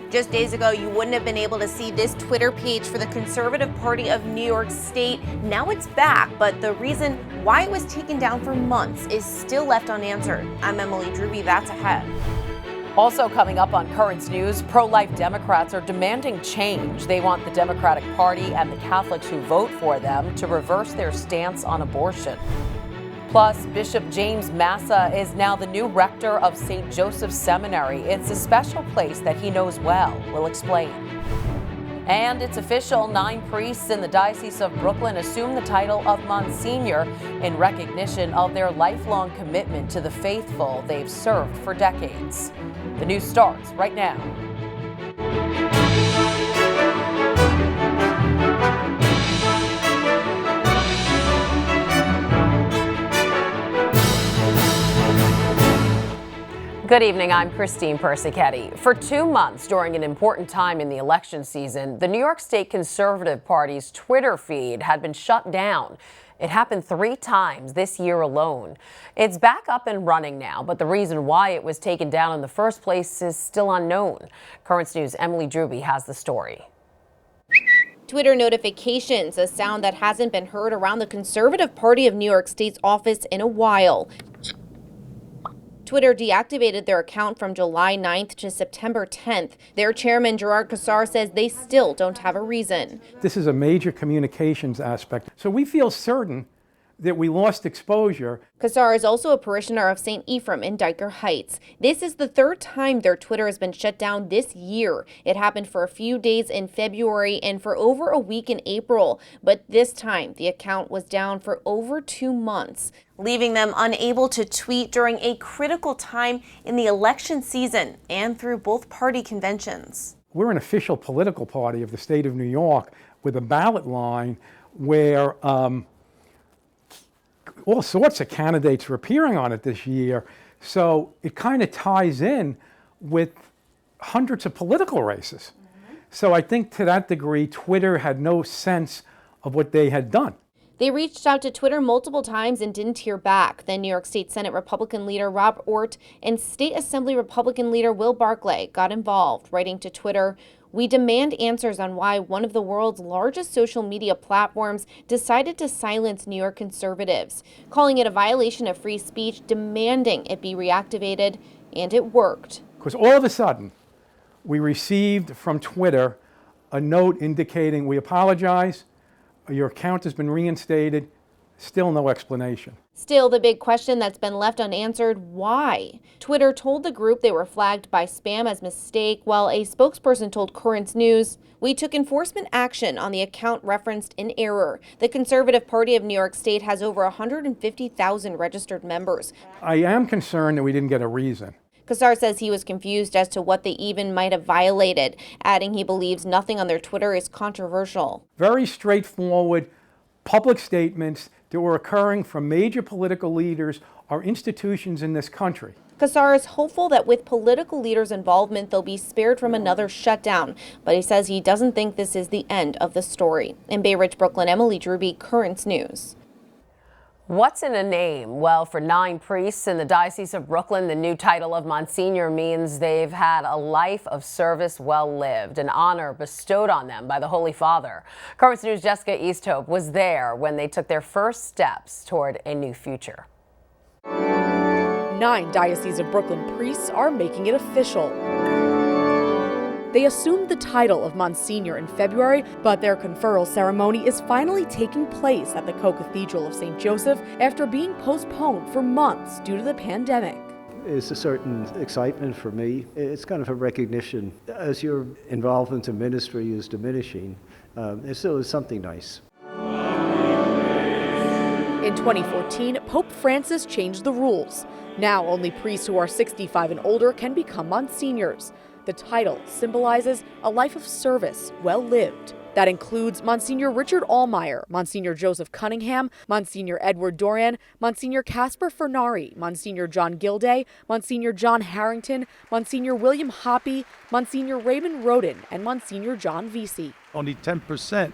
Just days ago, you wouldn't have been able to see this Twitter page for the Conservative Party of New York State. Now it's back, but the reason why it was taken down for months is still left unanswered. I'm Emily Druby. That's ahead. Also coming up on Currents News, pro-life Democrats are demanding change. They want the Democratic Party and the Catholics who vote for them to reverse their stance on abortion. Plus, Bishop James Massa is now the new rector of St. Joseph's Seminary. It's a special place that he knows well. We'll explain. And it's official, 9 priests in the Diocese of Brooklyn assume the title of Monsignor in recognition of their lifelong commitment to the faithful they've served for decades. The news starts right now. Good evening, I'm Christine Persichetti. For 2 months during an important time in the election season, the New York State Conservative Party's Twitter feed had been shut down. It happened 3 times this year alone. It's back up and running now, but the reason why it was taken down in the first place is still unknown. Currents News' Emily Druby has the story. Twitter notifications, a sound that hasn't been heard around the Conservative Party of New York State's office in a while. Twitter deactivated their account from July 9th to September 10th. Their chairman, Gerard Cassar, says they still don't have a reason. This is a major communications aspect. So we feel certain that we lost exposure. Cassar is also a parishioner of St. Ephraim in Diker Heights. This is the 3rd time their Twitter has been shut down this year. It happened for a few days in February and for over a week in April. But this time, the account was down for over 2 months, leaving them unable to tweet during a critical time in the election season and through both party conventions. We're an official political party of the state of New York with a ballot line where all sorts of candidates were appearing on it this year. So it kind of ties in with hundreds of political races. So I think to that degree, Twitter had no sense of what they had done. They reached out to Twitter multiple times and didn't hear back. Then New York State Senate Republican leader Rob Ort and State Assembly Republican leader Will Barclay got involved, writing to Twitter, "We demand answers on why one of the world's largest social media platforms decided to silence New York conservatives," calling it a violation of free speech, demanding it be reactivated, and it worked. Because all of a sudden, we received from Twitter a note indicating, "We apologize, your account has been reinstated." Still no explanation. Still, the big question that's been left unanswered, why? Twitter told the group they were flagged by spam as mistake, while a spokesperson told Currents News, "We took enforcement action on the account referenced in error. The Conservative Party of New York State has over 150,000 registered members." I am concerned that we didn't get a reason. Cassar says he was confused as to what they even might have violated, adding he believes nothing on their Twitter is controversial. Very straightforward public statements that were occurring from major political leaders or institutions in this country. Cassar is hopeful that with political leaders' involvement, they'll be spared from another shutdown, but he says he doesn't think this is the end of the story. In Bay Ridge, Brooklyn, Emily Druby, Currents News. What's in a name? Well, for 9 priests in the Diocese of Brooklyn, the new title of Monsignor means they've had a life of service well lived, an honor bestowed on them by the Holy Father. Currents News' Jessica Easthope was there when they took their first steps toward a new future. 9 Diocese of Brooklyn priests are making it official. They assumed the title of Monsignor in February, but their conferral ceremony is finally taking place at the Co-Cathedral of St. Joseph after being postponed for months due to the pandemic. It's a certain excitement for me. It's kind of a recognition. As your involvement in ministry is diminishing, it's still something nice. In 2014, Pope Francis changed the rules. Now only priests who are 65 and older can become Monsignors. The title symbolizes a life of service well lived. That includes Monsignor Richard Allmeyer, Monsignor Joseph Cunningham, Monsignor Edward Doran, Monsignor Casper Fernari, Monsignor John Gilday, Monsignor John Harrington, Monsignor William Hoppy, Monsignor Raymond Roden, and Monsignor John Vesey. Only 10%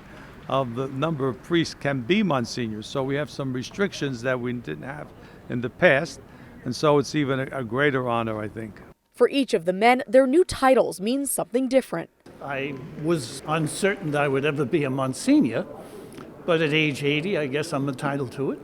of the number of priests can be Monsignors, so we have some restrictions that we didn't have in the past, and so it's even a greater honor, I think. For each of the men, their new titles mean something different. I was uncertain that I would ever be a Monsignor, but at age 80, I guess I'm entitled to it.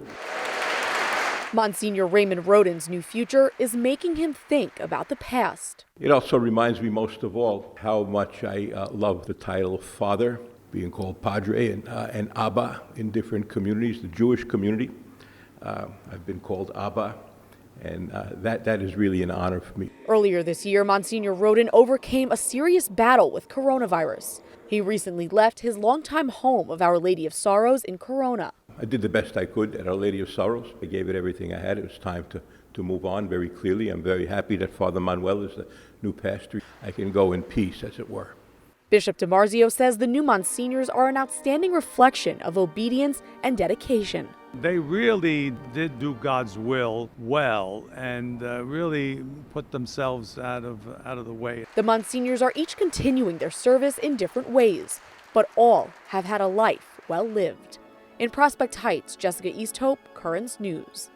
Monsignor Raymond Rodin's new future is making him think about the past. It also reminds me most of all how much I love the title Father, being called Padre and Abba in different communities. The Jewish community, I've been called Abba, and that is really an honor for me. Earlier this year, Monsignor Rodin overcame a serious battle with coronavirus. He recently left his longtime home of Our Lady of Sorrows in Corona. I did the best I could at Our Lady of Sorrows. I gave it everything I had. It was time to move on very clearly. I'm very happy that Father Manuel is the new pastor. I can go in peace, as it were. Bishop DiMarzio says the new Monsignors are an outstanding reflection of obedience and dedication. They really did do God's will well and really put themselves out of the way. The Monsignors are each continuing their service in different ways, but all have had a life well lived. In Prospect Heights, Jessica Easthope, Currents News.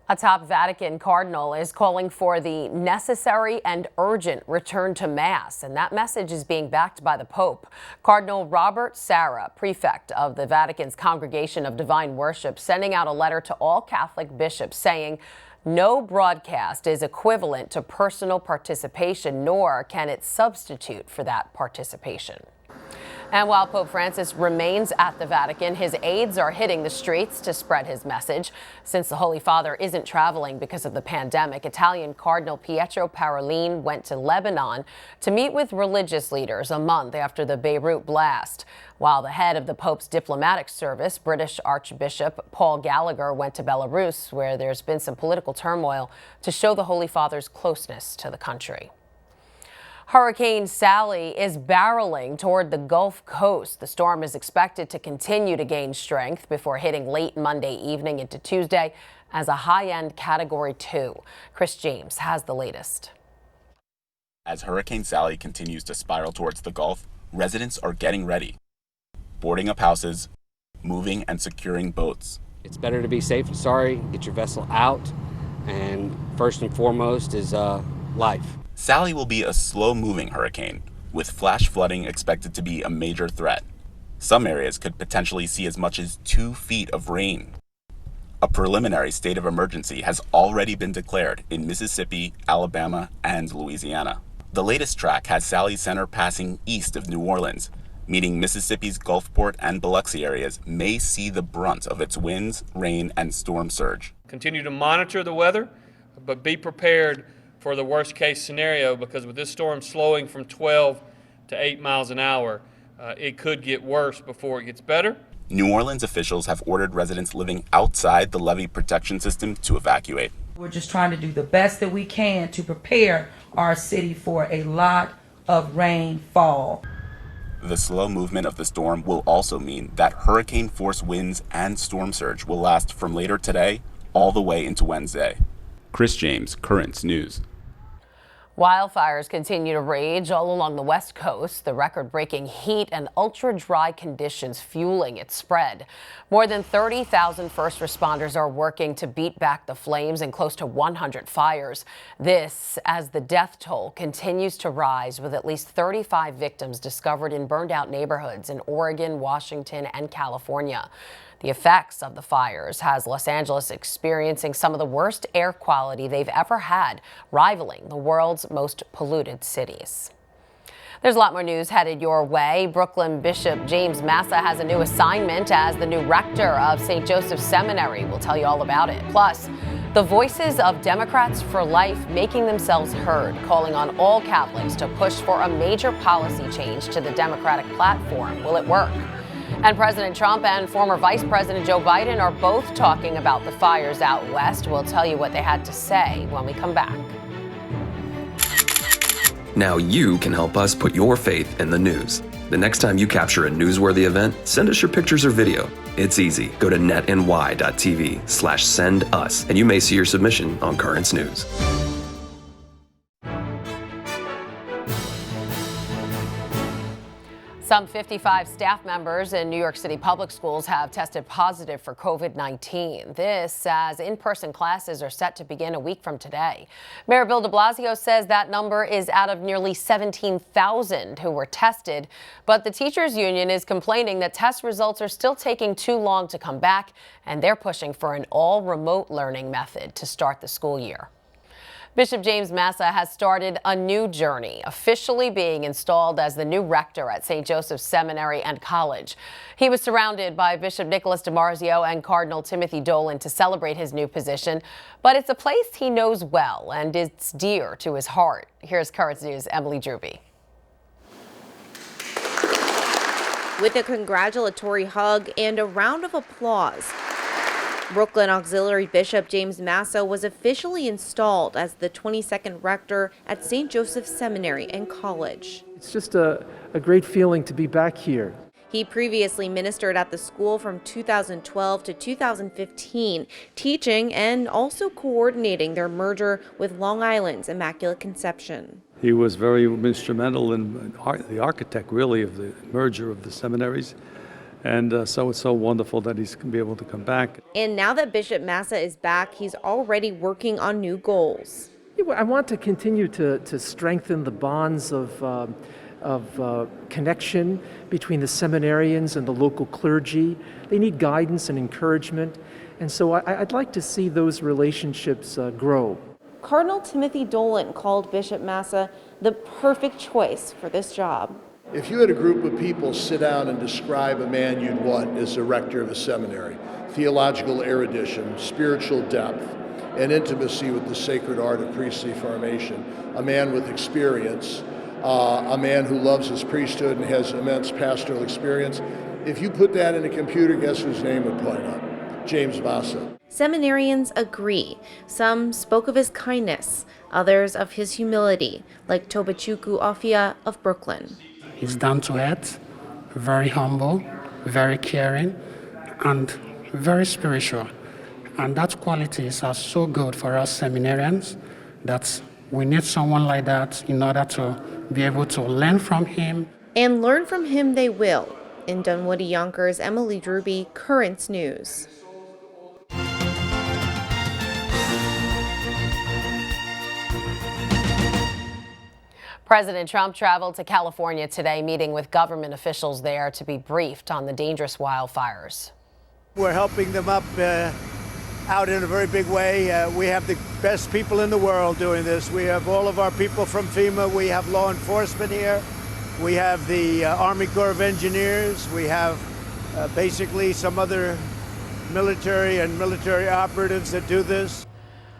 A top Vatican cardinal is calling for the necessary and urgent return to Mass, and that message is being backed by the Pope. Cardinal Robert Sarah, prefect of the Vatican's Congregation of Divine Worship, sending out a letter to all Catholic bishops saying no broadcast is equivalent to personal participation, nor can it substitute for that participation. And while Pope Francis remains at the Vatican, his aides are hitting the streets to spread his message. Since the Holy Father isn't traveling because of the pandemic, Italian Cardinal Pietro Parolin went to Lebanon to meet with religious leaders a month after the Beirut blast. While the head of the Pope's diplomatic service, British Archbishop Paul Gallagher, went to Belarus, where there's been some political turmoil, to show the Holy Father's closeness to the country. Hurricane Sally is barreling toward the Gulf Coast. The storm is expected to continue to gain strength before hitting late Monday evening into Tuesday as a high-end Category 2. Chris James has the latest. As Hurricane Sally continues to spiral towards the Gulf, residents are getting ready, boarding up houses, moving and securing boats. It's better to be safe and sorry, get your vessel out, and first and foremost is life. Sally will be a slow-moving hurricane, with flash flooding expected to be a major threat. Some areas could potentially see as much as 2 feet of rain. A preliminary state of emergency has already been declared in Mississippi, Alabama, and Louisiana. The latest track has Sally's center passing east of New Orleans, meaning Mississippi's Gulfport and Biloxi areas may see the brunt of its winds, rain, and storm surge. Continue to monitor the weather, but be prepared for the worst case scenario, because with this storm slowing from 12 to 8 miles an hour, it could get worse before it gets better. New Orleans officials have ordered residents living outside the levee protection system to evacuate. We're just trying to do the best that we can to prepare our city for a lot of rainfall. The slow movement of the storm will also mean that hurricane-force winds and storm surge will last from later today all the way into Wednesday. Chris James, Currents News. Wildfires continue to rage all along the West Coast, the record-breaking heat and ultra-dry conditions fueling its spread. More than 30,000 first responders are working to beat back the flames in close to 100 fires. This as the death toll continues to rise, with at least 35 victims discovered in burned-out neighborhoods in Oregon, Washington, and California. The effects of the fires has Los Angeles experiencing some of the worst air quality they've ever had, rivaling the world's most polluted cities. There's a lot more news headed your way. Brooklyn Bishop James Massa has a new assignment as the new rector of St. Joseph's Seminary. We'll tell you all about it. Plus, the voices of Democrats for Life making themselves heard, calling on all Catholics to push for a major policy change to the Democratic platform. Will it work? And President Trump and former Vice President Joe Biden are both talking about the fires out west. We'll tell you what they had to say when we come back. Now you can help us put your faith in the news. The next time you capture a newsworthy event, send us your pictures or video. It's easy. Go to netny.tv/send us, and you may see your submission on Currents News. Some 55 staff members in New York City public schools have tested positive for COVID-19. This as in-person classes are set to begin a week from today. Mayor Bill de Blasio says that number is out of nearly 17,000 who were tested, but the teachers union is complaining that test results are still taking too long to come back, and they're pushing for an all-remote learning method to start the school year. Bishop James Massa has started a new journey, officially being installed as the new rector at St. Joseph's Seminary and College. He was surrounded by Bishop Nicholas DiMarzio and Cardinal Timothy Dolan to celebrate his new position, but it's a place he knows well and it's dear to his heart. Here's Currents News' Emily Druby. With a congratulatory hug and a round of applause, Brooklyn Auxiliary Bishop James Massa was officially installed as the 22nd rector at St. Joseph's Seminary and College. It's just a great feeling to be back here. He previously ministered at the school from 2012 to 2015, teaching and also coordinating their merger with Long Island's Immaculate Conception. He was very instrumental in the architect, really, of the merger of the seminaries. And so it's so wonderful that he's going to be able to come back. And now that Bishop Massa is back, he's already working on new goals. I want to continue to strengthen the bonds of connection between the seminarians and the local clergy. They need guidance and encouragement. And so I'd like to see those relationships grow. Cardinal Timothy Dolan called Bishop Massa the perfect choice for this job. If you had a group of people sit down and describe a man you'd want as the rector of a seminary, theological erudition, spiritual depth, and intimacy with the sacred art of priestly formation, a man with experience, a man who loves his priesthood and has immense pastoral experience, if you put that in a computer, guess whose name would point up? James Massa. Seminarians agree. Some spoke of his kindness, others of his humility, like Tobachukwu Ofia of Brooklyn. He's down to earth, very humble, very caring, and very spiritual. And that qualities are so good for us seminarians that we need someone like that in order to be able to learn from him. And learn from him they will. In Dunwoody, Yonkers, Emily Druby, Currents News. President Trump traveled to California today, meeting with government officials there to be briefed on the dangerous wildfires. We're helping them up out in a very big way. We have the best people in the world doing this. We have all of our people from FEMA. We have law enforcement here. We have the Army Corps of Engineers. We have basically some other military and military operatives that do this.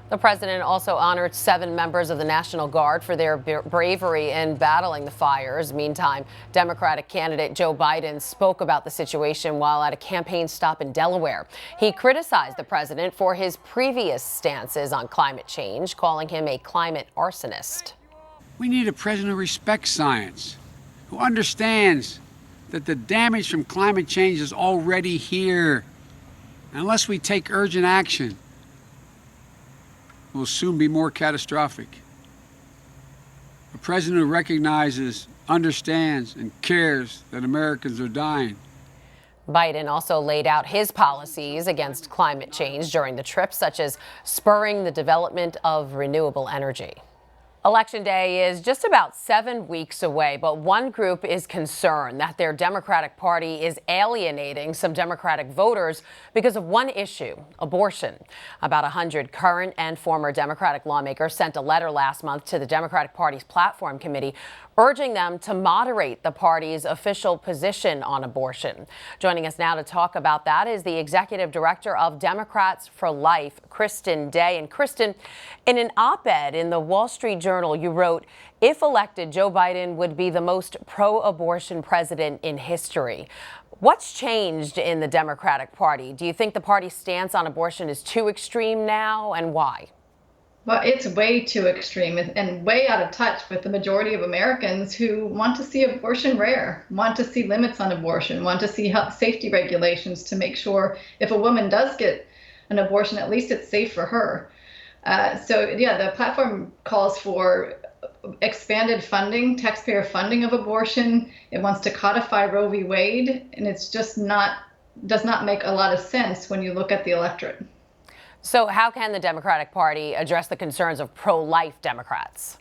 The president also honored 7 members of the National Guard for their bravery in battling the fires. Meantime, Democratic candidate Joe Biden spoke about the situation while at a campaign stop in Delaware. He criticized the president for his previous stances on climate change, calling him a climate arsonist. We need a president who respects science, who understands that the damage from climate change is already here. Unless we take urgent action, will soon be more catastrophic. A president who recognizes, understands, and cares that Americans are dying. Biden also laid out his policies against climate change during the trip, such as spurring the development of renewable energy. Election Day is just about 7 weeks away, but one group is concerned that their Democratic Party is alienating some Democratic voters because of one issue, abortion. About 100 current and former Democratic lawmakers sent a letter last month to the Democratic Party's platform committee urging them to moderate the party's official position on abortion. Joining us now to talk about that is the executive director of Democrats for Life, Kristen Day. And Kristen, in an op-ed in the Wall Street Journal, you wrote, if elected, Joe Biden would be the most pro-abortion president in history. What's changed in the Democratic Party? Do you think the party's stance on abortion is too extreme now, and why? Well, it's way too extreme and way out of touch with the majority of Americans who want to see abortion rare, want to see limits on abortion, want to see health safety regulations to make sure if a woman does get an abortion, at least it's safe for her. So yeah, the platform calls for expanded funding, taxpayer funding of abortion. It wants to codify Roe v. Wade, and it's just does not make a lot of sense when you look at the electorate. So how can the Democratic Party address the concerns of pro-life Democrats?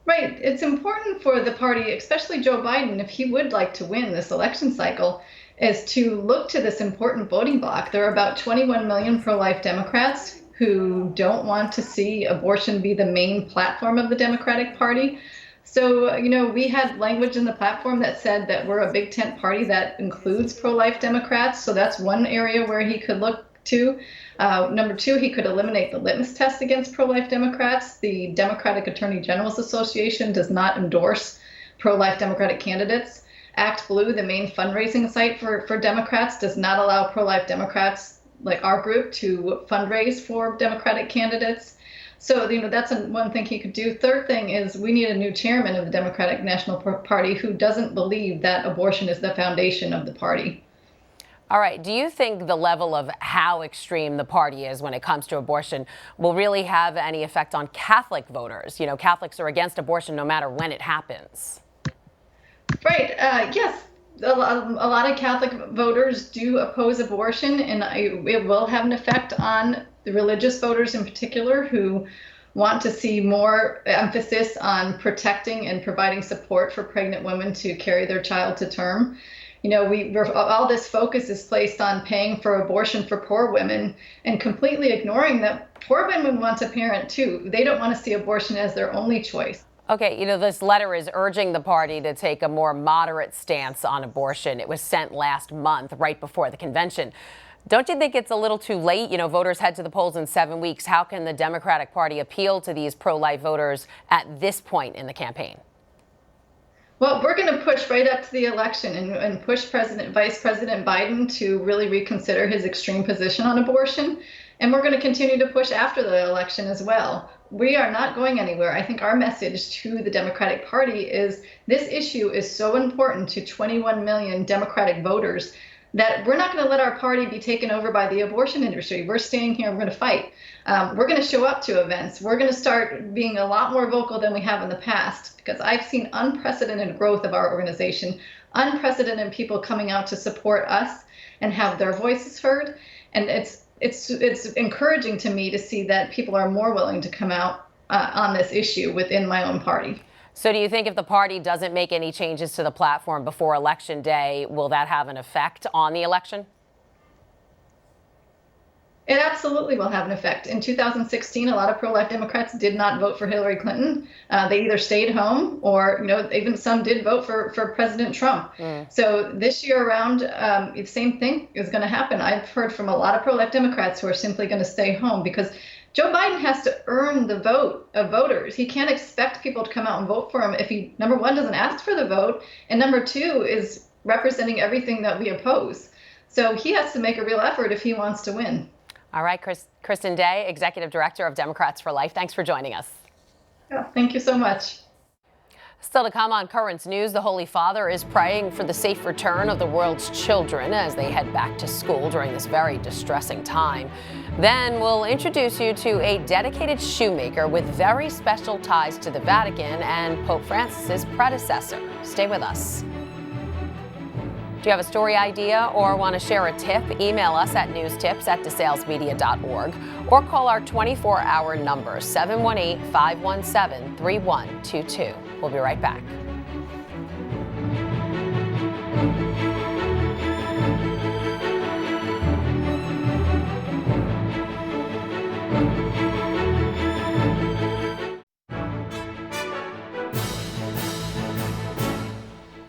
Right. It's important for the party, especially Joe Biden, if he would like to win this election cycle, is to look to this important voting bloc. There are about 21 million pro-life Democrats who don't want to see abortion be the main platform of the Democratic Party. So, we had language in the platform that said that we're a big tent party that includes pro-life Democrats. So that's one area where he could look to. Number two, he could eliminate the litmus test against pro-life Democrats. The Democratic Attorney General's Association does not endorse pro-life Democratic candidates. Act Blue, the main fundraising site for Democrats, does not allow pro-life Democrats like our group to fundraise for Democratic candidates. So, that's one thing he could do. Third thing is we need a new chairman of the Democratic National Party who doesn't believe that abortion is the foundation of the party. All right. Do you think the level of how extreme the party is when it comes to abortion will really have any effect on Catholic voters? Catholics are against abortion no matter when it happens. Right. Yes. A lot of Catholic voters do oppose abortion, and it will have an effect on the religious voters in particular who want to see more emphasis on protecting and providing support for pregnant women to carry their child to term. All this focus is placed on paying for abortion for poor women and completely ignoring that poor women want to parent too. They don't want to see abortion as their only choice. Okay, this letter is urging the party to take a more moderate stance on abortion. It was sent last month, right before the convention. Don't you think it's a little too late? Voters head to the polls in 7 weeks. How can the Democratic Party appeal to these pro-life voters at this point in the campaign? Well, we're going to push right up to the election and push Vice President Biden to really reconsider his extreme position on abortion. And we're going to continue to push after the election as well. We are not going anywhere. I think our message to the Democratic Party is this issue is so important to 21 million Democratic voters that we're not going to let our party be taken over by the abortion industry. We're staying here. We're going to fight. We're going to show up to events. We're going to start being a lot more vocal than we have in the past, because I've seen unprecedented growth of our organization, unprecedented people coming out to support us and have their voices heard. And it's encouraging to me to see that people are more willing to come out on this issue within my own party. So do you think if the party doesn't make any changes to the platform before Election Day, will that have an effect on the election? It absolutely will have an effect. In 2016, a lot of pro-life Democrats did not vote for Hillary Clinton. They either stayed home or, even some did vote for President Trump. So this year around, the same thing is going to happen. I've heard from a lot of pro-life Democrats who are simply going to stay home because Joe Biden has to earn the vote of voters. He can't expect people to come out and vote for him if he, number one, doesn't ask for the vote, and number two, is representing everything that we oppose. So he has to make a real effort if he wants to win. All right, Kristen Day, Executive Director of Democrats for Life. Thanks for joining us. Yeah, thank you so much. Still to come on Currents News, the Holy Father is praying for the safe return of the world's children as they head back to school during this very distressing time. Then we'll introduce you to a dedicated shoemaker with very special ties to the Vatican and Pope Francis's predecessor. Stay with us. Do you have a story idea or want to share a tip? Email us at newstips@desalesmedia.org or call our 24-hour number, 718-517-3122. We'll be right back.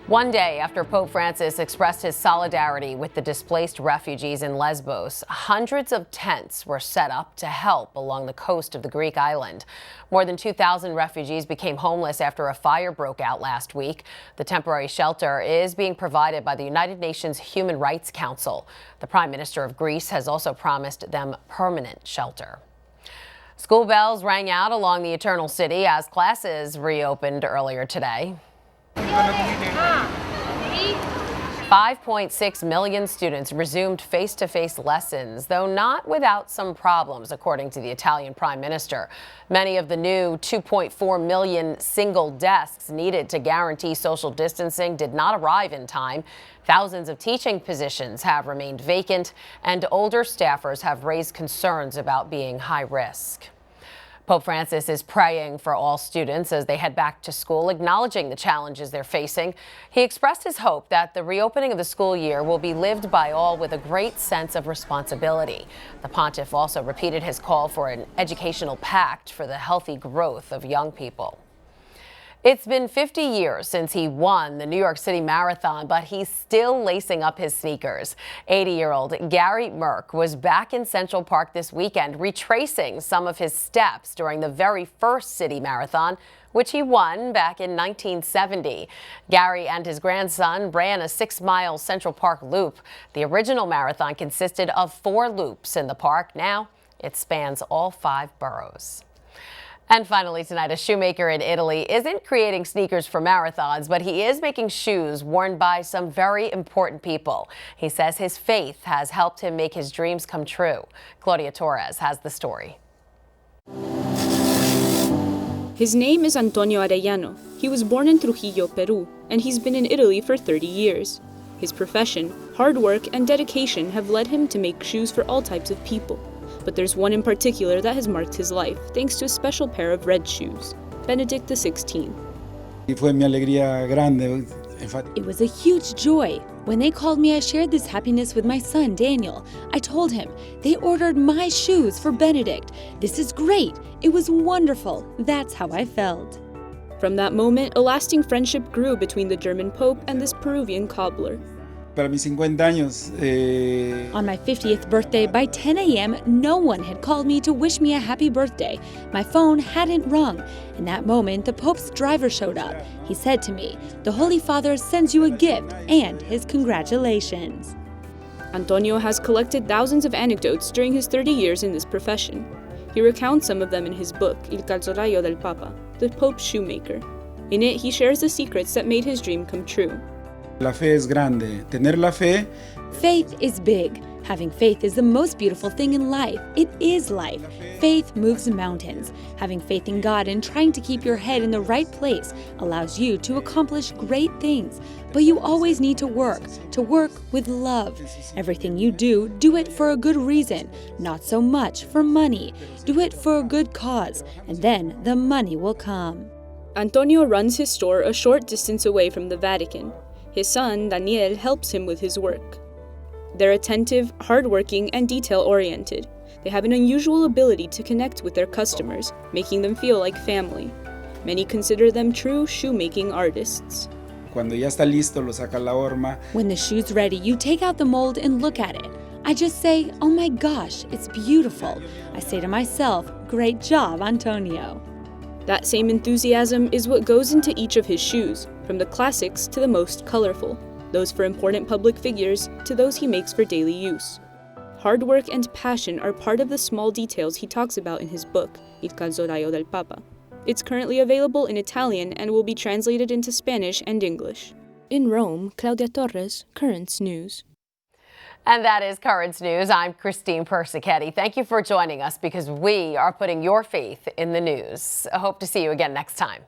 One day after Pope Francis expressed his solidarity with the displaced refugees in Lesbos, hundreds of tents were set up to help along the coast of the Greek island. More than 2,000 refugees became homeless after a fire broke out last week. The temporary shelter is being provided by the United Nations Human Rights Council. The Prime Minister of Greece has also promised them permanent shelter. School bells rang out along the Eternal City as classes reopened earlier today. 5.6 million students resumed face-to-face lessons, though not without some problems, according to the Italian Prime Minister. Many of the new 2.4 million single desks needed to guarantee social distancing did not arrive in time. Thousands of teaching positions have remained vacant, and older staffers have raised concerns about being high risk. Pope Francis is praying for all students as they head back to school, acknowledging the challenges they're facing. He expressed his hope that the reopening of the school year will be lived by all with a great sense of responsibility. The pontiff also repeated his call for an educational pact for the healthy growth of young people. It's been 50 years since he won the New York City Marathon, but he's still lacing up his sneakers. 80-year-old Gary Merck was back in Central Park this weekend, retracing some of his steps during the very first city marathon, which he won back in 1970. Gary and his grandson ran a 6-mile Central Park loop. The original marathon consisted of 4 loops in the park. Now it spans all 5 boroughs. And finally tonight, a shoemaker in Italy isn't creating sneakers for marathons, but he is making shoes worn by some very important people. He says his faith has helped him make his dreams come true. Claudia Torres has the story. His name is Antonio Arellano. He was born in Trujillo, Peru, and he's been in Italy for 30 years. His profession, hard work, and dedication have led him to make shoes for all types of people. But there's one in particular that has marked his life, thanks to a special pair of red shoes, Benedict XVI. It was a huge joy. When they called me, I shared this happiness with my son, Daniel. I told him, they ordered my shoes for Benedict. This is great. It was wonderful. That's how I felt. From that moment, a lasting friendship grew between the German Pope and this Peruvian cobbler. On my 50th birthday, by 10 a.m., no one had called me to wish me a happy birthday. My phone hadn't rung. In that moment, the Pope's driver showed up. He said to me, "The Holy Father sends you a gift and his congratulations." Antonio has collected thousands of anecdotes during his 30 years in this profession. He recounts some of them in his book, Il calzolaio del Papa, the Pope's Shoemaker. In it, he shares the secrets that made his dream come true. La fe es grande. Tener la fe. Faith is big. Having faith is the most beautiful thing in life. It is life. Faith moves mountains. Having faith in God and trying to keep your head in the right place allows you to accomplish great things. But you always need to work with love. Everything you do, do it for a good reason, not so much for money. Do it for a good cause, and then the money will come. Antonio runs his store a short distance away from the Vatican. His son, Daniel, helps him with his work. They're attentive, hardworking, and detail-oriented. They have an unusual ability to connect with their customers, making them feel like family. Many consider them true shoemaking artists. When the shoe's ready, you take out the mold and look at it. I just say, "Oh my gosh, it's beautiful." I say to myself, "Great job, Antonio." That same enthusiasm is what goes into each of his shoes, from the classics to the most colorful, those for important public figures to those he makes for daily use. Hard work and passion are part of the small details he talks about in his book, Il calzolaio del Papa. It's currently available in Italian and will be translated into Spanish and English. In Rome, Claudia Torres, Currents News. And that is Currents News. I'm Christine Persichetti. Thank you for joining us because we are putting your faith in the news. I hope to see you again next time.